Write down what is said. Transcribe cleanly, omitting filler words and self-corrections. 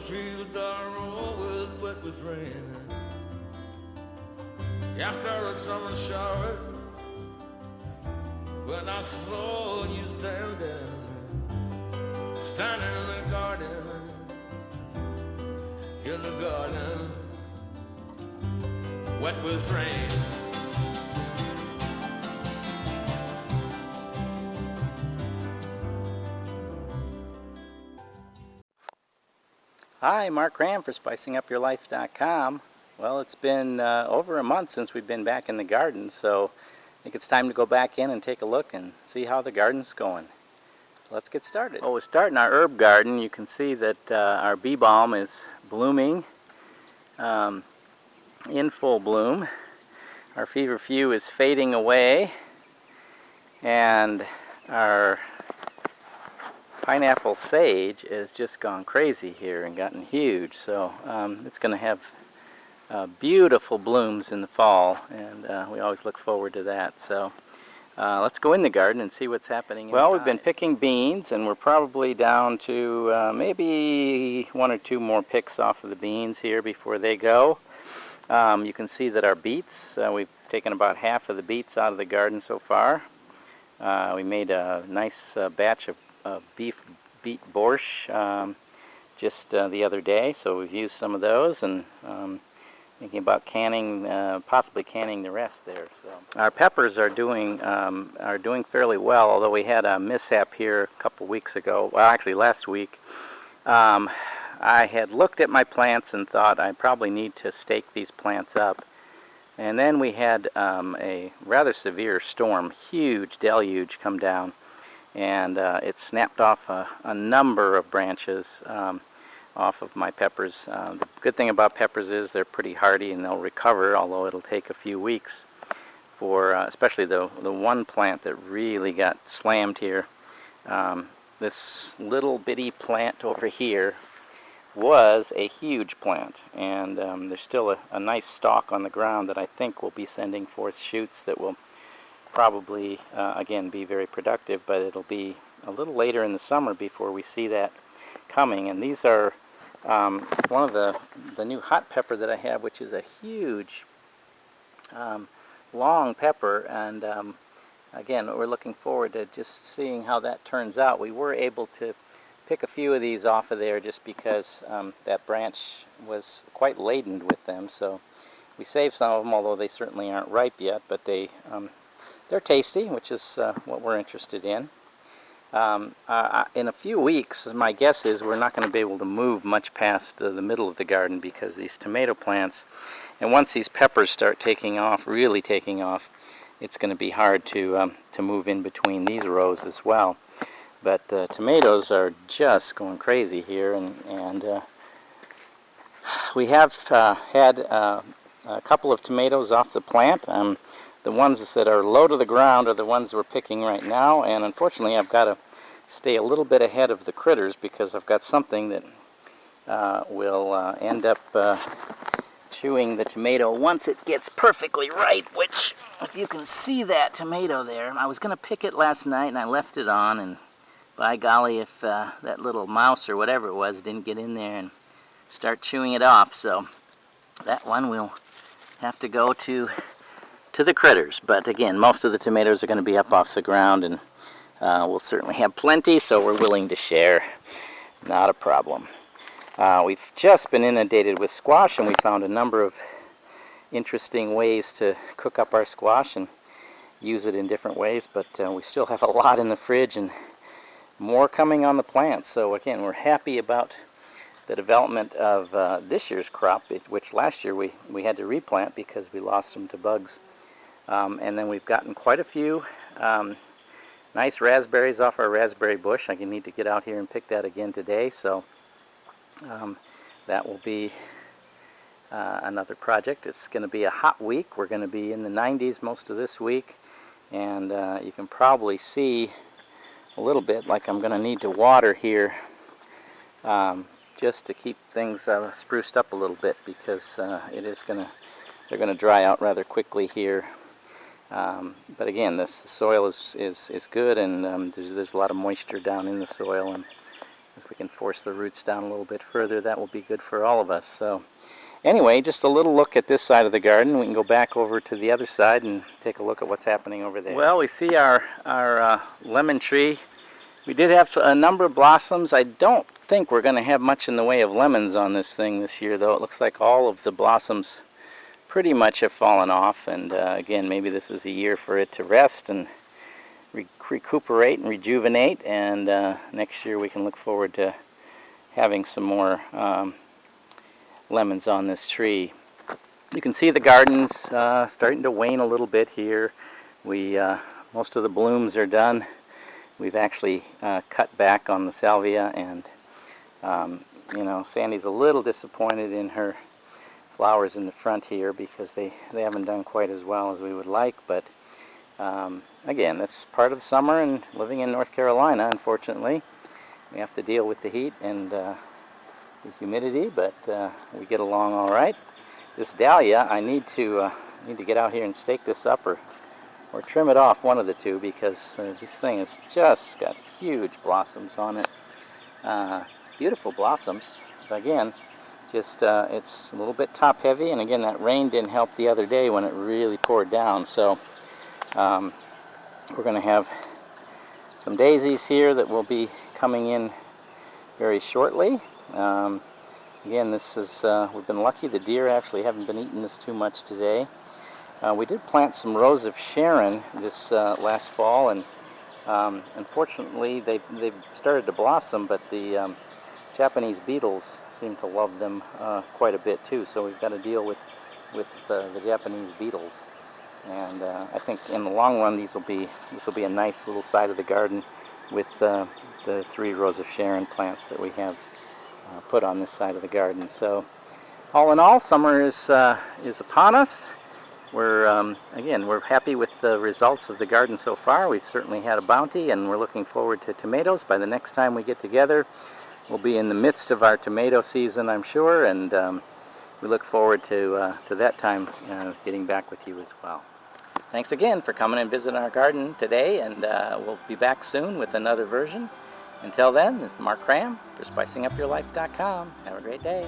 fields are always wet with rain. After a summer shower, when I saw you standing in the garden, wet with rain. Hi, Mark Ram for SpicingUpYourLife.com. Well, it's been over a month since we've been back in the garden, so I think it's time to go back in and take a look and see how the garden's going. Let's get started. Well, we're starting our herb garden. You can see that our bee balm is blooming in full bloom. Our feverfew is fading away, and our pineapple sage has just gone crazy here and gotten huge. So it's going to have beautiful blooms in the fall, and we always look forward to that. So let's go in the garden and see what's happening inside. Well, we've been picking beans, and we're probably down to maybe one or two more picks off of the beans here before they go. You can see that our beets, we've taken about half of the beets out of the garden so far. We made a nice batch of beef beet borscht just the other day, so we've used some of those, and thinking about canning, possibly canning the rest there. So our peppers are doing fairly well, although we had a mishap here a couple weeks ago. Well, actually last week. I had looked at my plants and thought I probably need to stake these plants up, and then we had a rather severe storm, huge deluge come down, and it snapped off a number of branches off of my peppers. The good thing about peppers is they're pretty hardy and they'll recover, although it'll take a few weeks for, especially the one plant that really got slammed here. This little bitty plant over here was a huge plant, and there's still a nice stalk on the ground that I think will be sending forth shoots that will probably again be very productive, but it'll be a little later in the summer before we see that coming. And these are one of the new hot pepper that I have, which is a huge long pepper, and again, we're looking forward to just seeing how that turns out. We were able to pick a few of these off of there just because that branch was quite laden with them, so we saved some of them, although they certainly aren't ripe yet, but they're tasty, which is what we're interested in. In a few weeks, my guess is we're not going to be able to move much past the middle of the garden because these tomato plants, and once these peppers start taking off, really taking off, it's going to be hard to move in between these rows as well. But the tomatoes are just going crazy here, and we have had a couple of tomatoes off the plant. The ones that are low to the ground are the ones we're picking right now, and unfortunately I've got to stay a little bit ahead of the critters because I've got something that will end up chewing the tomato once it gets perfectly ripe, which, if you can see that tomato there, I was going to pick it last night and I left it on, and by golly, if that little mouse or whatever it was didn't get in there and start chewing it off. So that one will have to go to the critters. But again, most of the tomatoes are going to be up off the ground, and we'll certainly have plenty, so we're willing to share. Not a problem. We've just been inundated with squash, and we found a number of interesting ways to cook up our squash and use it in different ways, but we still have a lot in the fridge and more coming on the plant. So again, we're happy about the development of this year's crop, which last year we had to replant because we lost them to bugs. And then we've gotten quite a few nice raspberries off our raspberry bush. I need to get out here and pick that again today, so that will be another project. It's going to be a hot week. We're going to be in the 90s most of this week, and you can probably see a little bit like I'm going to need to water here just to keep things spruced up a little bit, because they're going to dry out rather quickly here. But again, the soil is good, and there's a lot of moisture down in the soil, and if we can force the roots down a little bit further, that will be good for all of us. So anyway, just a little look at this side of the garden. We can go back over to the other side and take a look at what's happening over there. Well, we see our lemon tree. We did have a number of blossoms. I don't think we're going to have much in the way of lemons on this thing this year, though. It looks like all of the blossoms pretty much have fallen off, and again, maybe this is a year for it to rest and recuperate and rejuvenate, and next year we can look forward to having some more lemons on this tree. You can see the garden's starting to wane a little bit here. Most of the blooms are done. We've actually cut back on the salvia, and you know, Sandy's a little disappointed in her flowers in the front here because they haven't done quite as well as we would like, but again, that's part of summer and living in North Carolina. Unfortunately, we have to deal with the heat and the humidity, but we get along all right. This dahlia, I need to get out here and stake this up or trim it off, one of the two, because this thing has just got huge blossoms on it. Beautiful blossoms, but again, just it's a little bit top heavy, and again, that rain didn't help the other day when it really poured down. So we're going to have some daisies here that will be coming in very shortly. Again, this is we've been lucky. The deer actually haven't been eating this too much today. We did plant some Rose of Sharon this last fall, and unfortunately they've started to blossom, but the Japanese beetles seem to love them quite a bit too. So we've got to deal with the Japanese beetles. And I think in the long run, this will be a nice little side of the garden with the 3 Rose of Sharon plants that we have put on this side of the garden. So all in all, summer is upon us. We're happy with the results of the garden so far. We've certainly had a bounty, and we're looking forward to tomatoes. By the next time we get together, we'll be in the midst of our tomato season, I'm sure, and we look forward to that time getting back with you as well. Thanks again for coming and visiting our garden today, and we'll be back soon with another version. Until then, this is Mark Cram for SpicingUpYourLife.com. Have a great day.